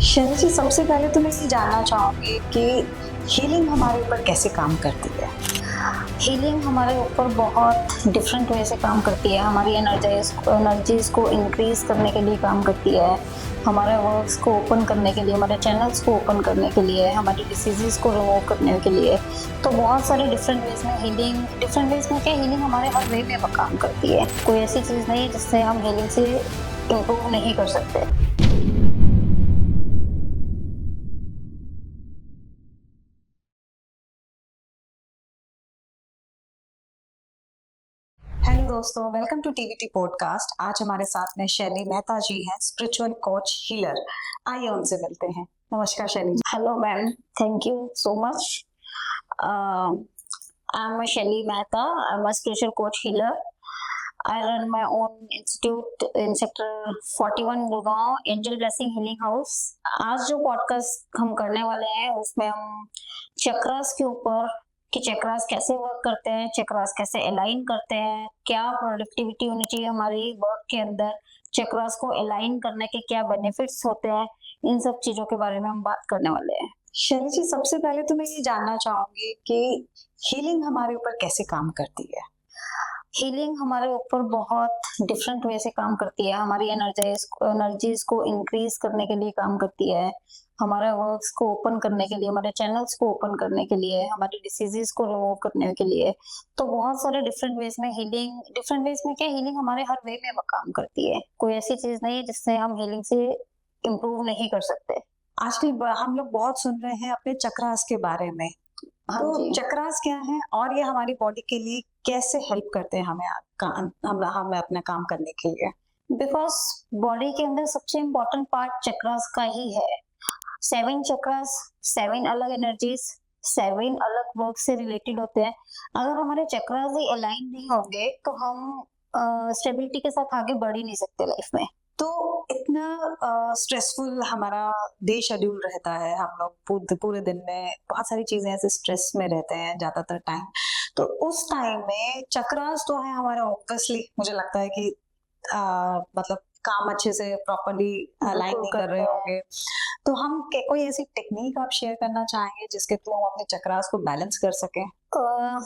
शैली जी, सबसे पहले तो मैं ये जानना चाहूँगी कि हीलिंग हमारे ऊपर कैसे काम करती है? हीलिंग हमारे ऊपर बहुत डिफरेंट वे से काम करती है। हमारी एनर्जीज़ को इंक्रीज़ करने के लिए काम करती है। हमारे वर्क्स को ओपन करने के लिए, हमारे चैनल्स को ओपन करने के लिए, हमारी डिसीज़ेज़ को रिमूव करने के लिए। तो बहुत सारे डिफरेंट वेज़ में क्या हीलिंग हमारे हर वे में काम करती है। कोई ऐसी चीज़ नहीं है जिससे हम हीलिंग से इम्प्रूव नहीं कर सकते। हेलो दोस्तों, वेलकम टू टीवीटी पॉडकास्ट। आज हमारे साथ में शैली मेहता जी हैं, स्पिरिचुअल कोच हीलर। आइए उनसे मिलते हैं। नमस्कार Shelly ji. Hello ma'am, thank you so much. I'm Shelly Mehta. I'm a spiritual coach healer. I run my own institute in Sector 41 Gurgaon, angel blessing healing house. आज जो पॉडकास्ट हम करने वाले हैं उसमें हम चक्रास के ऊपर कि चक्रास कैसे वर्क करते हैं, चक्रास कैसे अलाइन करते हैं, क्या प्रोडक्टिविटी होनी चाहिए हमारी वर्क के अंदर, चक्रास को अलाइन करने के क्या बेनिफिट्स होते हैं, इन सब चीजों के बारे में हम बात करने वाले हैं। शैली जी, सबसे पहले तो मैं ये जानना चाहूँगी कि हीलिंग हमारे ऊपर कैसे काम करती है? हीलिंग हमारे ऊपर बहुत डिफरेंट वे से काम करती है। हमारी एनर्जीज को इंक्रीज करने के लिए काम करती है। हमारे वर्क्स को ओपन करने के लिए, हमारे चैनल्स को ओपन करने के लिए, हमारी डिसीजेस को रिमूव करने के लिए। तो बहुत सारे डिफरेंट वेज में क्या हीलिंग हमारे हर वे में काम करती है। कोई ऐसी चीज नहीं है जिससे हम हीलिंग से इम्प्रूव नहीं कर सकते। आजकल हम लोग बहुत सुन रहे हैं अपने चक्रास के बारे में। हाँ तो जी। चक्रास क्या है और ये हमारी बॉडी के लिए कैसे हेल्प करते हैं हमें अपना काम करने के लिए? बिकॉज बॉडी के अंदर सबसे इम्पोर्टेंट पार्ट चक्रास का ही है। 7 चक्रास, 7 अलग एनर्जीज, 7 अलग वर्क से रिलेटेड होते हैं। अगर हमारे चक्रास ही अलाइन नहीं होंगे तो हम स्टेबिलिटी के साथ आगे बढ़ ही नहीं सकते लाइफ में। तो इतना स्ट्रेसफुल हमारा डे शेड्यूल रहता है, हम लोग पूरे दिन में बहुत सारी चीजें ऐसे स्ट्रेस में रहते हैं ज्यादातर टाइम। तो उस टाइम में चक्रास तो है हमारे, ऑब्वियसली मुझे लगता है कि मतलब काम अच्छे से प्रॉपर्ली अलाइन बिल्कुल नहीं कर रहे करते हैं। होंगे। तो हम कोई ऐसी टेक्निक आप शेयर करना चाहेंगे जिसके थ्रू हम अपने चक्रास को बैलेंस कर सकें? अ,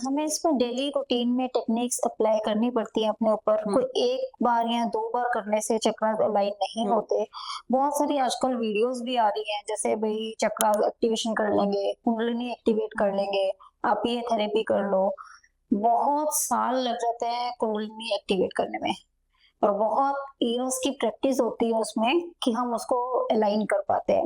हमें इसमें डेली रूटीन में टेक्निक्स अप्लाई करनी पड़ती है अपने ऊपर। हम्म, कोई एक बार या 2 बार करने से चक्रास अलाइन नहीं हम्म, होते। बहुत सारी आजकल वीडियोस भी आ रही हैं, जैसे भई चक्रास एक्टिवेशन कर लेंगे, कुंडलिनी एक्टिवेट कर लेंगे, आप ये थेरेपी कर लो। बहुत साल लग जाते हैं कुंडलिनी एक्टिवेट करने में। और बहुत ईयर्स की प्रैक्टिस होती है उसमें कि हम उसको अलाइन कर पाते हैं।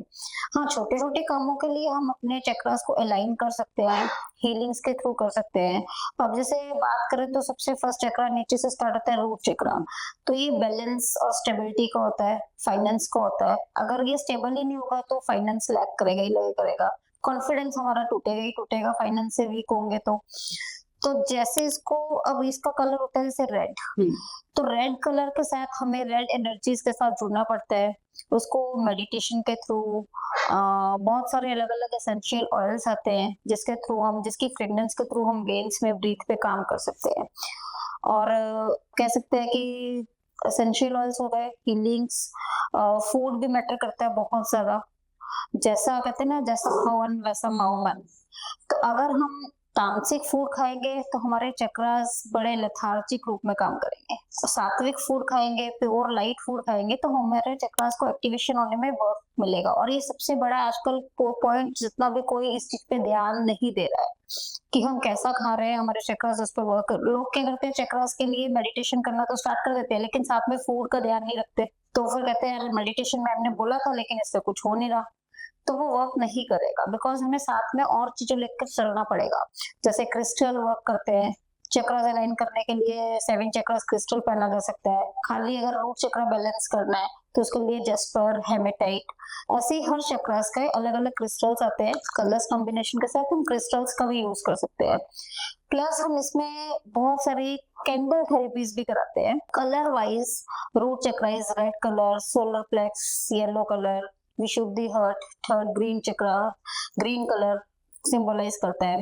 हाँ, छोटे-छोटे कामों के लिए हम अपने चक्रास को अलाइन कर सकते हैं, हीलिंग्स के थ्रू कर सकते हैं। अब जैसे बात करें तो सबसे फर्स्ट चक्रा नीचे से स्टार्ट होता है, रूट चक्रा। तो ये बैलेंस और स्टेबिलिटी का होता है, फाइनेंस का होता है। अगर ये स्टेबल ही नहीं होगा तो फाइनेंस लैक करेगा ही करेगा। कॉन्फिडेंस हमारा टूटेगा ही टूटेगा, फाइनेंस से वीक होंगे तो। तो जैसे इसको, अब इसका कलर होता है जैसे रेड। हम्म, तो रेड कलर के साथ हमें रेड एनर्जीज के साथ जुड़ना पड़ता है। उसको मेडिटेशन के थ्रू, बहुत सारे अलग-अलग एसेंशियल ऑयल्स आते हैं जिसकी फ्रेग्रेंस के थ्रू हम वेन्स में ब्रीथ पे काम कर सकते हैं। और कह सकते हैं कि एसेंशियल ऑयल्स हो गए, हीलिंग्स। फूड भी मैटर करता है बहुत ज़्यादा। जैसा कहते हैं ना, जैसा हवन वैसा मन। तो अगर हम तामसिक फूड खाएँगे तो हमारे चक्रास बड़े लेथार्जिक रूप में काम करेंगे। सात्विक फूड खाएँगे, प्योर लाइट फूड खाएँगे तो हमारे चक्रास को एक्टिवेशन होने में वक़्त मिलेगा। और ये सबसे बड़ा आजकल पॉइंट, जितना भी कोई इस चीज़ पे ध्यान नहीं दे रहा है कि हम कैसा खा रहे हैं, हमारे चक्रास उस पे वर्क कर। लोग क्या करते हैं, चक्रास के लिए मेडिटेशन करना तो स्टार्ट कर देते हैं, लेकिन साथ में फूड का ध्यान नहीं रखते। तो फिर कहते हैं, अरे मेडिटेशन मैम ने बोला था लेकिन इससे कुछ हो नहीं रहा। तो वो वर्क नहीं करेगा, बिकॉज़ हमें साथ में और चीज़ें लेकर चलना पड़ेगा। जैसे क्रिस्टल वर्क करते हैं, चक्रास अलाइन करने के लिए 7 चक्रास क्रिस्टल पहना जा सकता है। खाली अगर रूट चक्रा बैलेंस करना है तो उसके लिए जैस्पर, हेमेटाइट, ऐसे ही हर चक्रास के अलग-अलग क्रिस्टल्स आते हैं। कलर्स कॉम्बिनेशन के साथ हम क्रिस्टल्स का भी यूज़ कर सकते हैं। प्लस हम इसमें बहुत सारी कैंडल थेरेपीज़ भी कराते हैं। Colour wise root chakra is red colour, solar plexus yellow colour, Vishuddhi heart, third green chakra green colour symbolise करता है।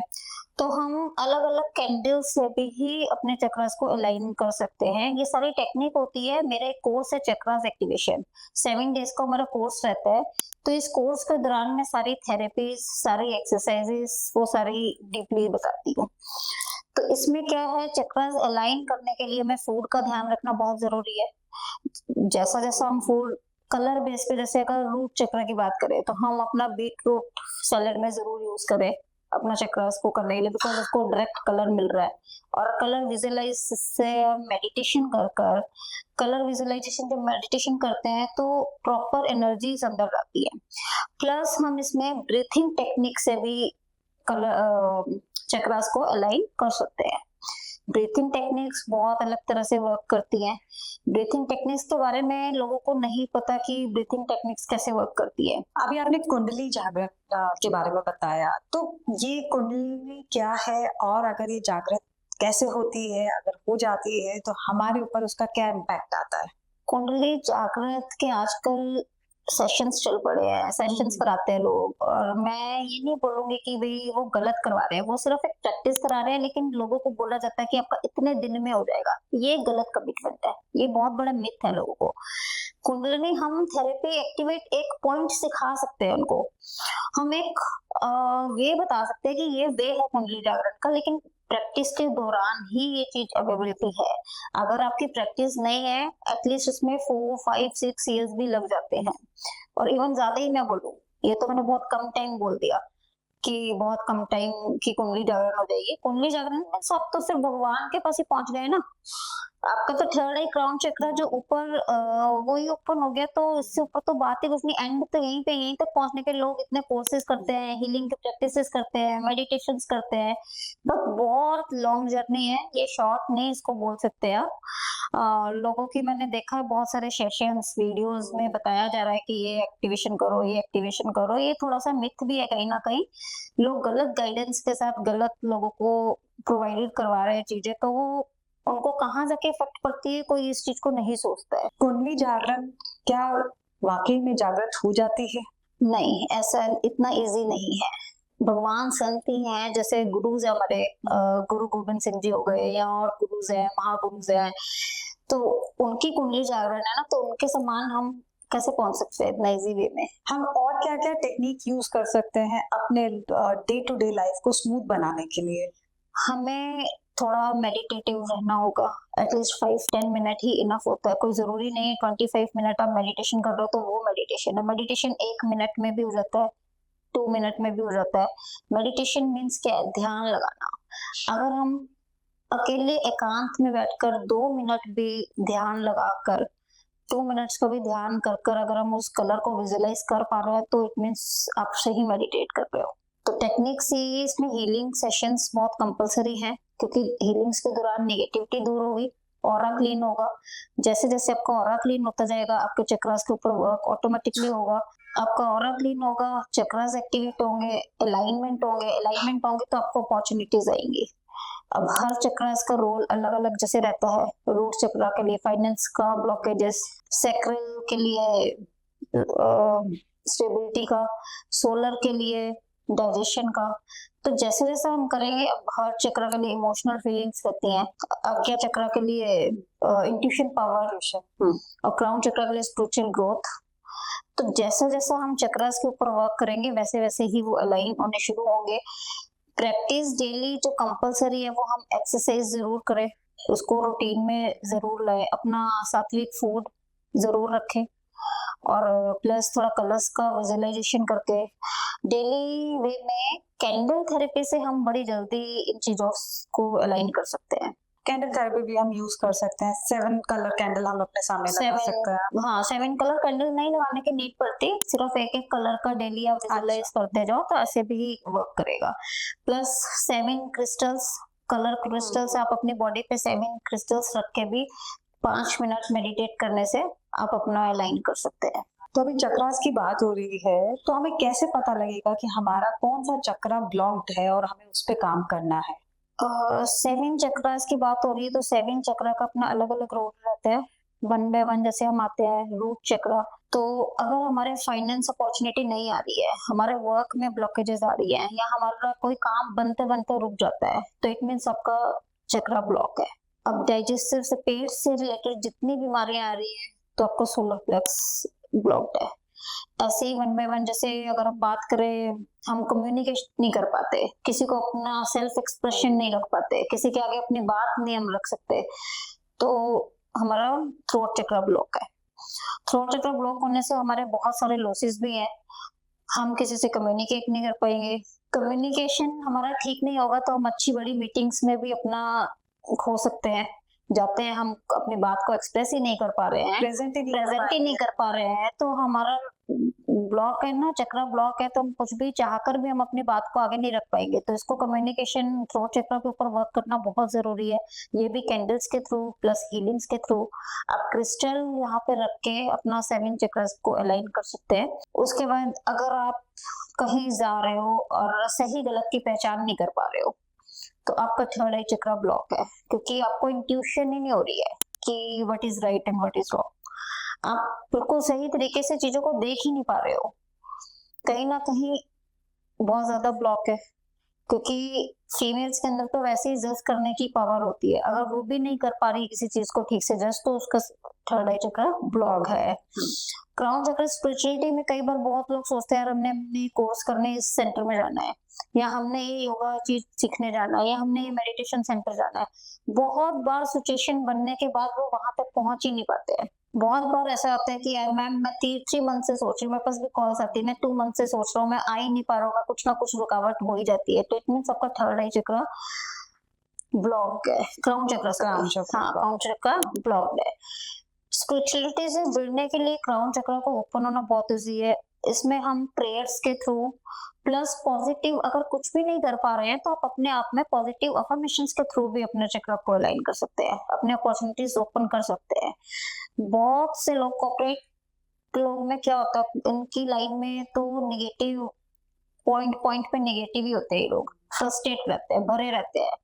तो हम अलग-अलग कैंडल्स से भी अपने चक्रास को अलाइन कर सकते हैं। ये सारी टेक्निक होती है। मेरा एक कोर्स है चक्रास एक्टिवेशन, 7 डेज का हमारा कोर्स रहता है। तो इस कोर्स के दौरान मैं सारी थेरेपीज, सारी एक्सरसाइजेस वो सारी डीपली बताती हूँ। तो इसमें क्या है, चक्रास अलाइन करने के लिए हमें फूड का ध्यान रखना बहुत ज़रूरी है। जैसा-जैसा हम फूड कलर बेस पे, जैसे अगर रूट चक्र की बात करें तो हम अपना बीट रूट सैलेड में ज़रूर यूज़ करें अपना चक्रास को करने के लिए, बिकॉज़ उसको डायरेक्ट कलर मिल रहा है। और कलर विजुअलाइज़ से मेडिटेशन कर कलर विजुअलाइजेशन जब मेडिटेशन करते हैं तो प्रॉपर एनर्जीज़ अंदर आती है। प्लस हम इसमें ब्रीथिंग टेक्निक से भी चक्रास को अलाइन कर सकते हैं। ब्रीथिंग टेक्निक्स बहुत अलग तरह से वर्क करती हैं। ब्रीथिंग टेक्निक्स के बारे में लोगों को नहीं पता कि ब्रीथिंग टेक्निक्स कैसे वर्क करती है। अभी आपने कुंडली जागृत के बारे में बताया, तो ये कुंडली क्या है और अगर ये जागृत कैसे होती है, अगर हो जाती है तो हमारे ऊपर उसका क्या इम्पैक्ट आता है? कुंडली जागृत के आजकल सेशंस चल पड़े हैं, सेशंस कराते हैं लोग, और मैं ये नहीं बोलूंगी कि भाई वो गलत करवा रहे हैं, वो सिर्फ एक प्रैक्टिस करा रहे हैं, लेकिन लोगों को बोला जाता है कि आपका इतने दिन में हो जाएगा। ये गलत कमिटमेंट है, ये बहुत बड़ा मिथ है लोगों को। कुंडलिनी हम थेरेपी एक्टिवेट एक पॉइंट सिखा सकते हैं उनको, हम एक वे बता सकते हैं कि ये वे है कुंडली जागरण का, लेकिन प्रैक्टिस के दौरान ही ये चीज अवेलेबिलिटी है। अगर आपकी प्रैक्टिस नहीं है, एटलीस्ट उसमें 4, 5, 6 इयर्स भी लग जाते हैं, और इवन ज्यादा ही मैं बोलूं, ये तो मैंने बहुत कम टाइम बोल दिया कि बहुत कम टाइम की कुंडली जागरण हो जाएगी। कुंडली जागरण में सब तो सिर्फ भगवान के पास ही पहुंच गए ना। आपका तो थर्ड आई क्राउन चक्र जो ऊपर वही ओपन हो गया, तो इससे ऊपर तो बात ही कुछ नहीं। एंड तो यहीं पे, यहीं तक पहुंचने के लोग इतने कोर्सेज करते हैं, हीलिंग के प्रैक्टिसेस करते हैं, मेडिटेशंस करते हैं, बट बहुत लॉन्ग जर्नी है ये, शॉर्ट नहीं इसको बोल सकते आप। लोगों की मैंने देखा है बहुत सारे सेशंस वीडियोस में बताया जा रहा है कि ये एक्टिवेशन करो, ये एक्टिवेशन करो, ये थोड़ा सा मिथ भी है कहीं ना कहीं। लोग गलत गाइडेंस के साथ गलत लोगों को प्रोवाइडेड करवा रहे हैं चीजें, तो वो उनको कहाँ जाके इफेक्ट पड़ती है, कोई इस चीज को नहीं सोचता है। कुंडली जागरण क्या वाकई में जागृत हो जाती है? नहीं, ऐसा इतना इजी नहीं है। भगवान संत ही हैं, जैसे गुरुज है हमारे, गुरु गोविंद सिंह जी हो गए, या और गुरुज है, महागुरुज है, तो उनकी कुंडली जागरण है ना, तो उनके समान हम कैसे पहुंच सकते हैं इतना इजी वे में। हम और क्या-क्या टेक्निक यूज कर सकते हैं अपने डे टू डे लाइफ को स्मूथ बनाने के लिए? हमें थोड़ा मेडिटेटिव रहना होगा, एटलीस्ट 5-10 मिनट ही इनफ होता है। कोई जरूरी नहीं है 25 मिनट आप मेडिटेशन कर रहे हो तो वो मेडिटेशन है। मेडिटेशन 1 मिनट में भी हो जाता है, 2 मिनट में भी हो जाता है। मेडिटेशन मीन्स क्या है, ध्यान लगाना। अगर हम अकेले एकांत में बैठकर 2 मिनट भी ध्यान लगाकर, 2 मिनट्स का भी ध्यान कर कर अगर हम उस कलर को विजुअलाइज कर पा रहे हैं, तो इट मीन्स आप सही मेडिटेट कर रहे हो। तो टेक्निक्स ये, इसमें हीलिंग सेशंस बहुत कंपलसरी हैं, क्योंकि हीलिंग्स के दौरान नेगेटिविटी दूर होगी, ऑरा क्लीन होगा। जैसे जैसे आपका ऑरा क्लीन होता जाएगा, आपके चक्रास के ऊपर वर्क ऑटोमेटिकली होगा। आपका ऑरा क्लीन होगा, चक्रास एक्टिवेट होंगे, अलाइनमेंट होंगे तो आपको अपॉर्चुनिटीज आएंगी। अब हर चक्रास का रोल अलग अलग जैसे रहता है। रूट चक्रा के लिए फाइनेंस का ब्लॉकेजेस, सैक्रल के लिए स्टेबिलिटी का, सोलर के लिए डाइजेशन का। तो जैसे जैसे हम करेंगे, अब हर चक्र के लिए इमोशनल फीलिंग्स रहती हैं, आज्ञा चक्र के लिए इंट्यूशन पावर, और क्राउन चक्र के लिए स्पिरिचुअल ग्रोथ। तो जैसा जैसा हम चक्रास के ऊपर वर्क करेंगे, वैसे वैसे ही वो अलाइन होने शुरू होंगे। प्रैक्टिस डेली जो कंपलसरी है, वो हम एक्सरसाइज जरूर करें, उसको रूटीन में जरूर लाए, अपना सात्विक फूड जरूर रखें, और प्लस थोड़ा कलर्स का विजुअलाइजेशन करके डेली वे में कैंडल थेरेपी से हम बड़ी जल्दी इन चीजों को अलाइन कर सकते हैं। कैंडल थेरेपी भी हम यूज कर सकते हैं। 7 कलर कैंडल हम अपने सामने लगा सकते हैं। हाँ, 7 कलर कैंडल नहीं लगाने की नीड पड़ती, सिर्फ एक एक कलर का डेली आप विजुअलाइज करते जाओ तो ऐसे भी वर्क करेगा। प्लस 7 क्रिस्टल्स, कलर क्रिस्टल्स, आप अपनी बॉडी पे 7 क्रिस्टल्स रख के भी 5 मिनट मेडिटेट करने से आप अपना अलाइन कर सकते हैं। तो अभी चक्रास की बात हो रही है, तो हमें कैसे पता लगेगा कि हमारा कौन सा चक्रा ब्लॉक्ड है और हमें उस पे काम करना है? 7 चक्रास की बात हो रही है, तो 7 चक्रा का अपना अलग अलग रोल रहता है। 1 बाय 1 जैसे हम आते हैं रूट चक्रा, तो अगर हमारे फाइनेंस अपॉर्चुनिटी नहीं आ रही है, हमारे वर्क में ब्लॉकेजेस आ रही है, या हमारा कोई काम बनते बनते रुक जाता है, तो इट मीन्स आपका चक्रा ब्लॉक है। अब डाइजेस्टिव से, पेट से रिलेटेड जितनी बीमारियां आ रही है, तो आपको सोलर प्लेक्स ब्लॉक्ड है। ऐसे ही वन बाय वन, जैसे अगर हम बात करें, हम कम्युनिकेशन नहीं कर पाते, किसी को अपना सेल्फ एक्सप्रेशन नहीं रख पाते, किसी के आगे अपनी बात नहीं हम रख सकते, तो हमारा थ्रोट चक्र ब्लॉक है। थ्रोट चक्र ब्लॉक होने से हमारे बहुत सारे लॉसेस भी हैं। हम किसी से कम्युनिकेट नहीं कर पाएंगे, कम्युनिकेशन हमारा ठीक नहीं होगा तो हम अच्छी बड़ी मीटिंग्स में भी अपना खो सकते हैं, जाते हैं हम अपनी बात को एक्सप्रेस ही नहीं कर पा रहे हैं, प्रेजेंट ही प्रेजेंट ही नहीं कर पा रहे हैं, तो हमारा ब्लॉक है ना, चक्र ब्लॉक है, तो हम कुछ भी चाहकर भी हम अपनी बात को आगे नहीं रख पाएंगे। तो इसको कम्युनिकेशन थ्रोट चक्र के ऊपर वर्क करना बहुत जरूरी है। ये भी कैंडल्स के थ्रू प्लस हीलिंग्स के थ्रू आप क्रिस्टल यहाँ पे रख के अपना 7 चक्रस को अलाइन कर सकते हैं। उसके बाद अगर आप कहीं जा रहे हो और सही गलत की पहचान नहीं कर पा रहे हो, तो आपका थर्ड आई चक्र ब्लॉक है, क्योंकि आपको इंट्यूशन ही नहीं हो रही है कि what is right and what is wrong. आप बिल्कुल सही तरीके से चीजों को देख ही नहीं पा रहे हो, कहीं ना कहीं बहुत ज्यादा ब्लॉक है, क्योंकि फीमेल्स के अंदर तो वैसे ही जज करने की पावर होती है, अगर वो भी नहीं कर पा रही किसी चीज को ठीक से जज, तो उसका थर्ड आई चक्र ब्लॉक है। क्राउन चक्र स्पिरिचुअलिटी में कई बार बहुत लोग सोचते हैं यार हमने अपने कोर्स करने इस सेंटर में जाना है, या हमने ये योगा चीज सीखने जाना है, या हमने ये मेडिटेशन सेंटर जाना है। बहुत बार सिचुएशन बनने के बाद वो वहां तक पहुंच ही नहीं पाते हैं। बहुत बार ऐसा होता है कि यार मैम मैं 3 मंथ से सोच रही हूँ, मेरे पास भी कॉल्स आती है, मैं 2 मंथ से सोच रहा हूँ, मैं आ ही नहीं पा रहा हूँ, मैं कुछ ना कुछ रुकावट हो ही जाती है, तो इट मीन्स आपका थर्ड आई चक्र ब्लॉक है, क्राउन चक्र Crown chakra हाँ क्राउन चक्र ब्लॉक है। स्पिरिचुअलिटी से जुड़ने के लिए क्राउन चक्र को ओपन होना बहुत ईजी है। इसमें हम प्रेयर्स के थ्रू प्लस पॉजिटिव, अगर कुछ भी नहीं कर पा रहे हैं तो आप अपने आप में पॉजिटिव अफर्मेशंस के थ्रू भी अपने चक्र को अलाइन कर सकते हैं, अपने अपॉर्चुनिटीज ओपन कर सकते हैं। बहुत से लोग कॉर्पोरेट लोग में क्या होता है, उनकी लाइफ में तो नेगेटिव पॉइंट पॉइंट पे नेगेटिव ही होते हैं, ये लोग फ्रस्ट्रेट रहते हैं, भरे रहते हैं,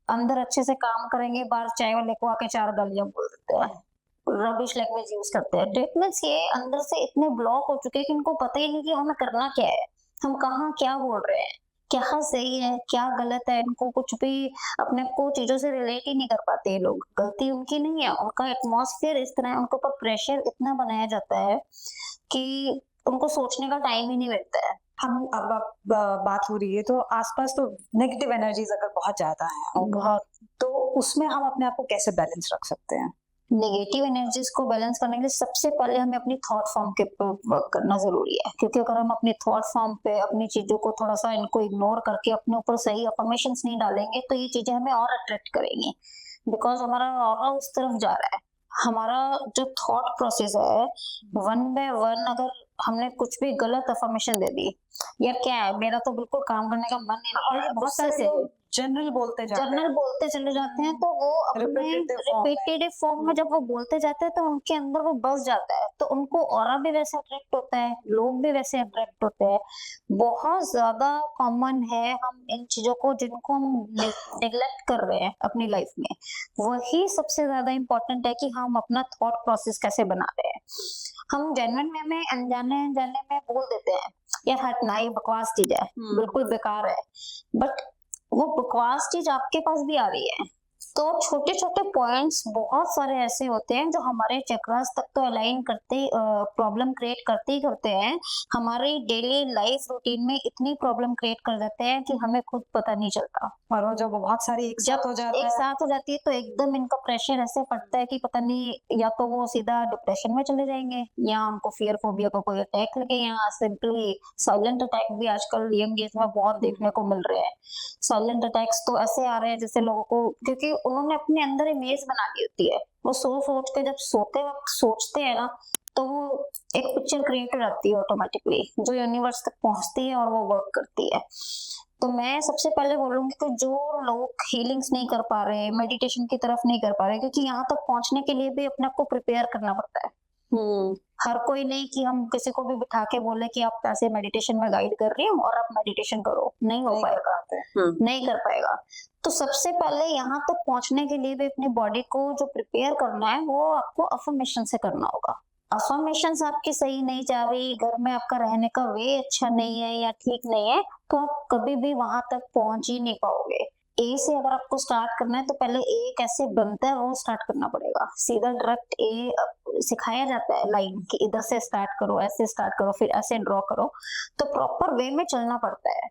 अंदर अच्छे से काम करेंगे, बाहर चाय वाले को आके 4 गालियां बोल देते हैं, रबिश लैंग्वेज यूज करते हैं। ट्रीटमेंट्स ये अंदर से इतने ब्लॉक हो चुके हैं कि इनको पता ही नहीं कि हमें करना क्या है, हम कहाँ क्या बोल रहे हैं, क्या सही है क्या गलत है, इनको कुछ भी अपने को चीजों से रिलेट ही नहीं कर पाते ये लोग। गलती उनकी नहीं है, उनका एटमॉस्फेयर इस तरह है, उनके ऊपर प्रेशर इतना बनाया जाता है कि उनको सोचने का टाइम ही नहीं मिलता है। हम अब बात हो रही है तो आसपास तो नेगेटिव एनर्जीज अगर बहुत ज्यादा है बहुत तो उसमें हम अपने आप को कैसे बैलेंस रख सकते हैं? नेगेटिव एनर्जीज को बैलेंस करने के लिए सबसे पहले हमें अपनी थॉट फॉर्म के ऊपर वर्क करना जरूरी है, क्योंकि अगर हम अपनी थॉट फॉर्म पे अपनी चीजों को थोड़ा सा इनको इग्नोर करके अपने ऊपर सही अफर्मेशंस नहीं डालेंगे तो ये चीजें हमें और अट्रैक्ट करेंगी, बिकॉज हमारा ऑरा उस तरफ जा रहा है। हमारा जो थॉट प्रोसेस है, वन बाय वन अगर हमने कुछ भी गलत अफर्मेशन दे दी, यार क्या है मेरा तो बिल्कुल काम करने का मन ही नहीं है, बहुत गुस्से सारे से लोग जनरल बोलते जाते जर्नल हैं, बोलते चले जाते हैं, तो वो अपने Repetitive form में। रिपीटेटिव फॉर्म में जब वो बोलते जाते हैं तो उनके अंदर वो बस जाता है, तो उनको ऑरा भी वैसे अट्रैक्ट होता है, लोग भी वैसे अट्रैक्ट होते हैं। बहुत ज्यादा कॉमन है हम इन चीजों को जिनको हम निगलेक्ट कर रहे हैं अपनी लाइफ में, वही सबसे ज्यादा इम्पोर्टेंट है कि हम अपना थॉट प्रोसेस कैसे बना रहे हैं। हम जेन्युइन में अनजाने अनजाने में बोल देते हैं यार हटना, ये बकवास चीज है, बिल्कुल बेकार है, बट वो बकवास चीज आपके पास भी आ रही है। तो छोटे छोटे पॉइंट्स बहुत सारे ऐसे होते हैं जो हमारे चक्रास तक तो अलाइन करते प्रॉब्लम क्रिएट करते ही करते हैं, हमारी डेली लाइफ रूटीन में इतनी प्रॉब्लम क्रिएट कर देते हैं कि हमें खुद पता नहीं चलता। और वो जब बहुत सारी एक जब साथ हो जाता एक है साथ हो जाती है तो एकदम इनका प्रेशर ऐसे पड़ता है कि पता नहीं, या तो वो सीधा डिप्रेशन में चले जाएंगे, या उनको फियर फोबिया का कोई अटैक लगे, या सिंपली साइलेंट अटैक भी आजकल यंग एज में बहुत देखने को मिल रहे हैं। साइलेंट अटैक्स तो ऐसे आ रहे हैं जैसे लोगों को, क्योंकि उन्होंने अपने अंदर इमेज बना ली होती है, वो सोच के जब सोते वक्त सोचते हैं ना, तो वो एक पिक्चर क्रिएट हो जाती है ऑटोमेटिकली, जो यूनिवर्स तक पहुंचती है और वो वर्क करती है। तो मैं सबसे पहले बोलूंगी कि जो लोग हीलिंग्स नहीं कर पा रहे, मेडिटेशन की तरफ नहीं कर पा रहे, क्योंकि यहाँ तक पहुंचने के लिए भी अपने आप को प्रिपेयर करना पड़ता है। हर कोई नहीं कि हम किसी को भी बिठा के बोले कि आप ऐसे मेडिटेशन में गाइड कर रही हूँ और आप मेडिटेशन करो, नहीं हो नहीं कर पाएगा, पाते। नहीं कर पाएगा। तो सबसे पहले यहाँ तक पहुंचने के लिए भी अपनी बॉडी को जो प्रिपेयर करना है वो आपको अफर्मेशन से करना होगा। अफर्मेशंस आपकी सही नहीं जा रही, घर में आपका रहने का वे अच्छा नहीं है या ठीक नहीं है, तो आप कभी भी वहां तक पहुंच ही नहीं पाओगे। ए से अगर आपको स्टार्ट करना है तो पहले ए कैसे बनता है वो स्टार्ट करना पड़ेगा, सीधा डायरेक्ट ए सिखाया जाता है लाइन कि इधर से स्टार्ट करो, ऐसे स्टार्ट करो, फिर ऐसे ड्रॉ करो, तो प्रॉपर वे में चलना पड़ता है।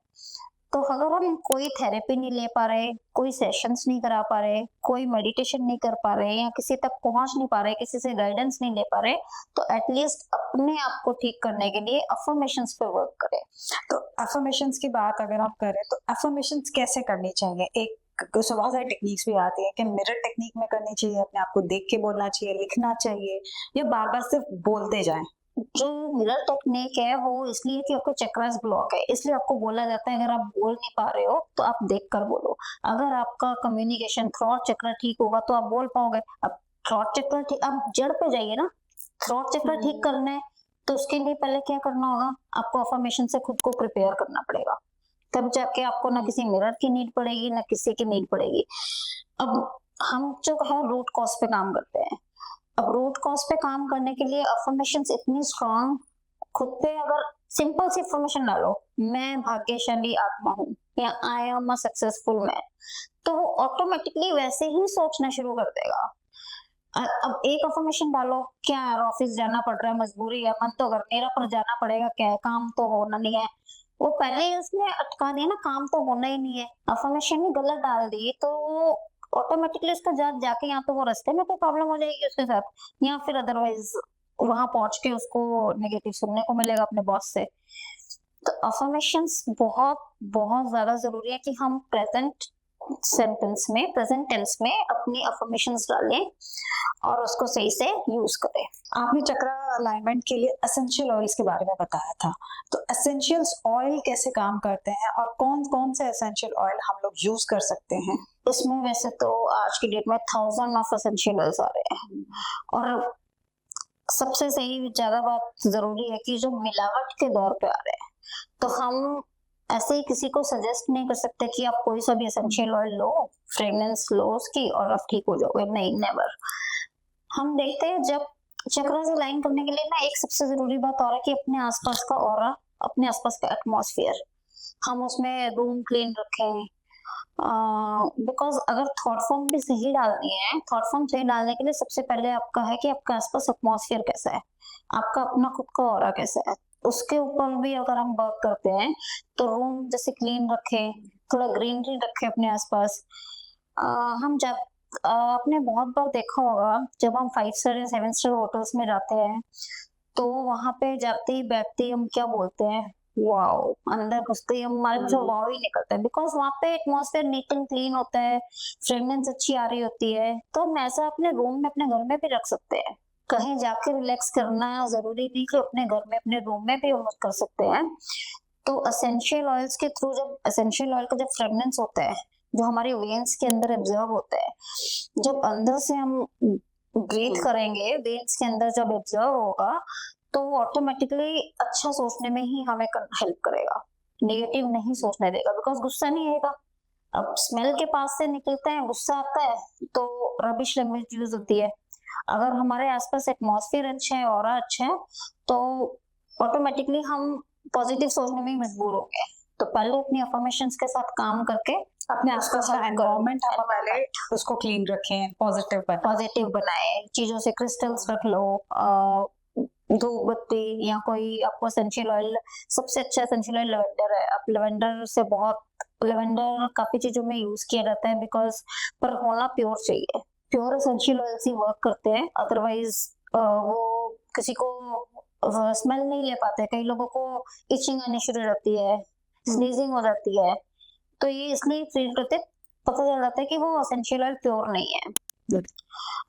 तो अगर हम कोई थेरेपी नहीं ले पा रहे, कोई सेशंस नहीं करा पा रहे, कोई मेडिटेशन नहीं कर पा रहे या किसी तक पहुंच नहीं पा रहे, किसी से गाइडेंस नहीं ले पा रहे, तो एटलीस्ट अपने आप को ठीक करने के लिए अफर्मेशंस पे वर्क करें। तो अफर्मेशंस की बात अगर आप करें तो अफर्मेशंस कैसे करनी चाहिए? एक बहुत सारी टेक्निक्स भी आती है कि मिरर टेक्निक में करनी चाहिए, अपने आप को देख के बोलना चाहिए, लिखना चाहिए, या बार-बार सिर्फ बोलते जाएँ? जो मिरर टेक्निक है वो इसलिए कि आपको चक्रास ब्लॉक है, इसलिए आपको बोला जाता है अगर आप बोल नहीं पा रहे हो तो आप देख कर बोलो। अगर आपका कम्युनिकेशन थ्रॉट चक्र ठीक होगा तो आप बोल पाओगे। अब थ्रॉट चक्र ठीक, आप जड़ पे जाइए ना, थ्रॉट चक्र ठीक करना है तो उसके लिए पहले क्या करना होगा, आपको अफर्मेशन से खुद को प्रिपेयर करना पड़ेगा, तब जाके आपको ना किसी मिरर की नीड पड़ेगी ना किसी की नीड पड़ेगी। अब हम जो है रूट कॉज पे काम करते हैं। अब रूट कॉज पे काम करने के लिए अफर्मेशंस इतनी स्ट्रांग, खुद पे अगर सिंपल सी अफर्मेशन डालो, मैं भाग्यशाली आत्मा हूँ या I am a successful man, तो वो ऑटोमेटिकली वैसे ही सोचना शुरू कर देगा। अब एक अफर्मेशन डालो, क्या यार ऑफिस जाना पड़ रहा है, मजबूरी है, मन तो कर नहीं रहा पर जाना पड़ेगा, क्या है, काम तो होना नहीं है, वो पहले ही उसने अटका दिया ना, काम तो होना ही नहीं है, अफर्मेशन ही गलत डाल दी, तो ऑटोमेटिकली उसका जाके या तो वो रास्ते में कोई प्रॉब्लम हो जाएगी उसके साथ, या फिर अदरवाइज वहां पहुंच के उसको नेगेटिव सुनने को मिलेगा अपने बॉस से। तो अफर्मेशंस बहुत बहुत ज्यादा जरूरी है कि हम प्रेजेंट सेंटेंस में, प्रेजेंट टेंस में अपनी अफर्मेशंस डालें और उसको सही से यूज करें। आपने चक्रा अलाइनमेंट के लिए एसेंशियल ऑयल्स के बारे में बताया था, तो एसेंशियल्स ऑयल कैसे काम करते हैं और कौन-कौन से एसेंशियल ऑयल हम लोग यूज कर सकते हैं? इसमें वैसे तो आज की डेट में 1000 ऑफ एसेंशियल ऑयल्स आ रहे हैं, और सबसे सही ज्यादा बात जरूरी है कि जो मिलावट के दौर पे आ रहे हैं, तो हम ऐसे ही किसी को सजेस्ट नहीं कर सकते कि आप कोई सा भी एसेंशियल ऑयल लो, फ्रेग्रेंस लो उसकी और आप ठीक हो जाओगे, नहीं, नेवर। हम देखते हैं जब चक्र से लाइन करने के लिए ना, एक सबसे जरूरी बात और है कि अपने आसपास का ऑरा, अपने आसपास का एटमॉस्फेयर, हम उसमें रूम क्लीन रखें। बिकॉज अगर थॉट फॉर्म भी सही डालनी है, थॉट फॉर्म सही डालने के लिए सबसे पहले आपका है कि आपका आसपास एटमॉस्फेयर कैसा है, आपका अपना खुद का ऑरा कैसा है, उसके ऊपर भी अगर हम वर्क करते हैं तो रूम जैसे क्लीन रखें, थोड़ा ग्रीनरी रखें अपने आसपास। हम जब आपने बहुत बार देखा होगा जब हम 5 स्टार या 7 स्टार होटल्स में जाते हैं तो वहां पे जाते ही बैठते ही हम क्या बोलते हैं, वाओ, अंदर घुसते ही हमारे जो वाओ ही निकलता है, बिकॉज वहां पे एटमॉस्फेयर नीट एंड क्लीन होता है, फ्रेग्रेंस अच्छी आ रही होती है। तो हम ऐसा अपने रूम में, अपने घर में भी रख सकते हैं। कहीं जाके रिलैक्स करना जरूरी नहीं कि अपने घर में, अपने रूम में भी हम कर सकते हैं। तो एसेंशियल ऑयल्स के थ्रू, जब एसेंशियल ऑयल का जब फ्रेग्रेंस होता है जो हमारे वेन्स के अंदर एब्जॉर्ब होता है, जब अंदर से हम ब्रीथ करेंगे, वेन्स के अंदर जब एब्जॉर्ब होगा तो वो ऑटोमेटिकली अच्छा सोचने में ही हमें हेल्प करेगा, नेगेटिव नहीं सोचने देगा, बिकॉज गुस्सा नहीं आएगा। अब स्मेल के पास से निकलते हैं, गुस्सा आता है तो रबिश लैंग्वेज यूज होती है। अगर हमारे आसपास एटमॉस्फेयर अच्छा है, ऑरा अच्छा है, तो ऑटोमेटिकली हम पॉजिटिव सोचने में मजबूर होंगे। तो पहले अपनी अफर्मेशंस के साथ काम करके अपने आसपास का एनवायरनमेंट हम पहले उसको क्लीन रखें, पॉजिटिव बनाए, चीजों से क्रिस्टल्स रख लो, धूप बत्ती या कोई आपको एसेंशियल ऑयल, सबसे अच्छा एसेंशियल ऑयल लेवेंडर है। अब लेवेंडर से बहुत, लेवेंडर काफी चीजों में यूज किया जाता है बिकॉज, पर होना प्योर चाहिए, प्योर एसेंशियल ऑयल ही वर्क करते हैं, अदरवाइज वो किसी को स्मेल नहीं ले पाते, कई लोगों को इचिंग आनी शुरू हो जाती है, स्नीजिंग हो जाती है, तो ये इसलिए फील करते, पता चल जाता है कि वो एसेंशियल ऑयल प्योर नहीं है।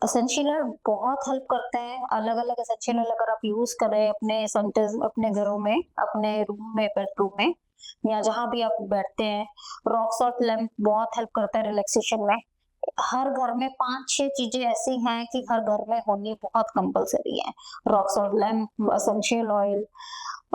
एसेंशियल ऑयल बहुत हेल्प करते हैं, अलग अलग एसेंशियल ऑयल अगर आप यूज करें अपने सेंटर्स, अपने घरों में, अपने रूम में, बेडरूम में या जहां भी आप बैठते हैं। रॉक सॉल्ट लैम्प बहुत हेल्प करता है रिलैक्सेशन में। हर घर में 5-6 चीजें ऐसी हैं कि हर घर में होनी बहुत कंपलसरी है। Rock salt lamp, essential oil,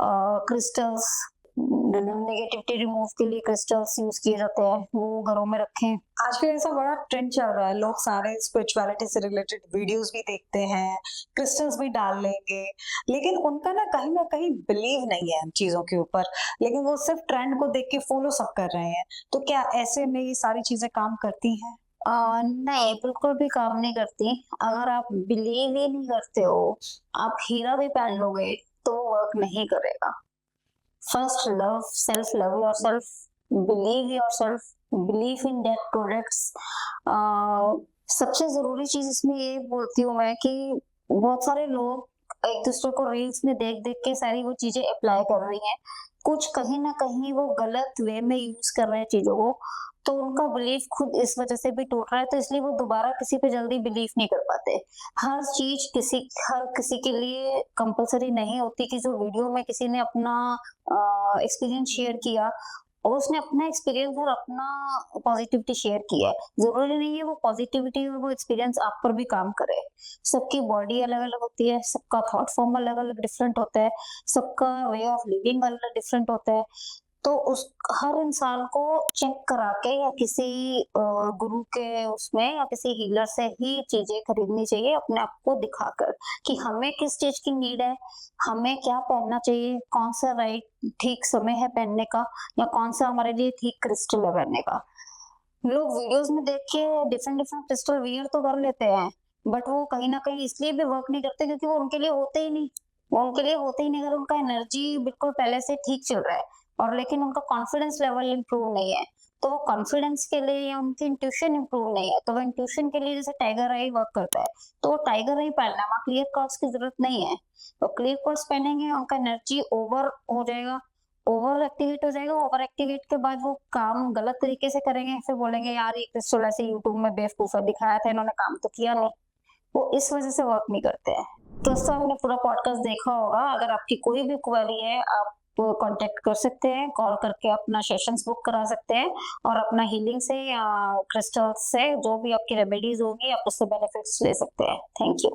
crystals, negativity remove के लिए क्रिस्टल्स यूज किए जाते हैं, वो घरों में रखें। आजकल ऐसा बड़ा ट्रेंड चल रहा है, लोग सारे स्पिरिचुअलिटी से रिलेटेड वीडियोस भी देखते हैं, क्रिस्टल्स भी डाल लेंगे, लेकिन उनका ना कहीं बिलीव नहीं है इन चीजों के ऊपर, लेकिन वो सिर्फ ट्रेंड को देख के फॉलो सब कर रहे हैं। तो क्या ऐसे में ये सारी चीजें काम करती हैं? नहीं, बिल्कुल भी काम नहीं करती। अगर आप बिलीव ही नहीं करते हो, आप हीरा भी पहन लोगे, तो वर्क नहीं करेगा। First love self, love yourself, believe yourself, believe in that products. सबसे ज़रूरी चीज़ इसमें ये बोलती हूँ मैं कि बहुत सारे लोग एक-दूसरे को रील्स में देख-देख के सारी वो चीज़ें अप्लाई कर रही हैं। कुछ कहीं न कहीं वो गलत वे में यूज़ कर रहे हैं चीज़ों को, तो उनका बिलीफ खुद इस वज़ह से भी टूट रहा है, तो इसलिए वो दोबारा किसी पे जल्दी बिलीव नहीं कर पाते। हर किसी के लिए कंपल्सरी नहीं होती कि जो वीडियो में किसी ने अपना एक्सपीरियंस शेयर किया और उसने अपना एक्सपीरियंस और अपना पॉजिटिविटी शेयर किया है। ज़रूरी नहीं है वो पॉजिटिविटी और वो एक्सपीरियंस आप पर भी काम करे। सबकी बॉडी अलग-अलग होती है, सबका थॉट फॉर्म अलग-अलग डिफरेंट होता है, सबका वे ऑफ लिविंग अलग डिफरेंट होता है। तो उस हर इंसान को चेक करा के या किसी गुरु के उसमें या किसी हीलर से ही चीज़ें खरीदनी चाहिए अपने आप को दिखाकर कि हमें किस चीज़ की नीड है, हमें क्या पहनना चाहिए, कौन-सा ठीक समय है पहनने का या कौन-सा हमारे लिए ठीक क्रिस्टल है पहनने का। लोग वीडियोज़ में देख के डिफरेंट-डिफरेंट क्रिस्टल वियर तो कर लेते हैं, बट वो कहीं न कहीं इसलिए भी वर्क नहीं करते क्योंकि वो उनके लिए होते ही नहीं। वो उनके लिए होते ही नहीं अगर उनका एनर्जी बिल्कुल पहले से ठीक चल रहा है और लेकिन उनका कॉन्फिडेंस लेवल इम्प्रूव नहीं है, तो वो कॉन्फिडेंस के लिए या उनकी इंट्यूशन इम्प्रूव नहीं है, तो वो इंट्यूशन के लिए जैसे टाइगर आई वर्क करता है, तो वो टाइगर आई पहनना वहाँ क्लियर कॉर्ड्स की ज़रूरत नहीं है। वो क्लियर कॉर्ड्स पहनेंगे, उनका एनर्जी ओवर हो जाएगा, ओवर एक्टिवेट हो जाएगा, ओवर एक्टिवेट के बाद वो काम गलत तरीके से करेंगे, फिर बोलेंगे यार ये क्रिस्टल ऐसे यूट्यूब में बेवकूफ़ा दिखाया था, इन्होंने काम तो किया नहीं। वो इस वज़ह से वर्क नहीं करते हैं। दोस्तों आपने पूरा पॉडकास्ट देखा होगा, अगर आपकी कोई भी क्वेरी है आप कॉन्टैक्ट कर सकते हैं, कॉल करके अपना सेशंस बुक करा सकते हैं और अपना हीलिंग से या क्रिस्टल से जो भी आपकी रेमेडीज़ होगी आप उससे बेनिफिट्स ले सकते हैं। Thank you.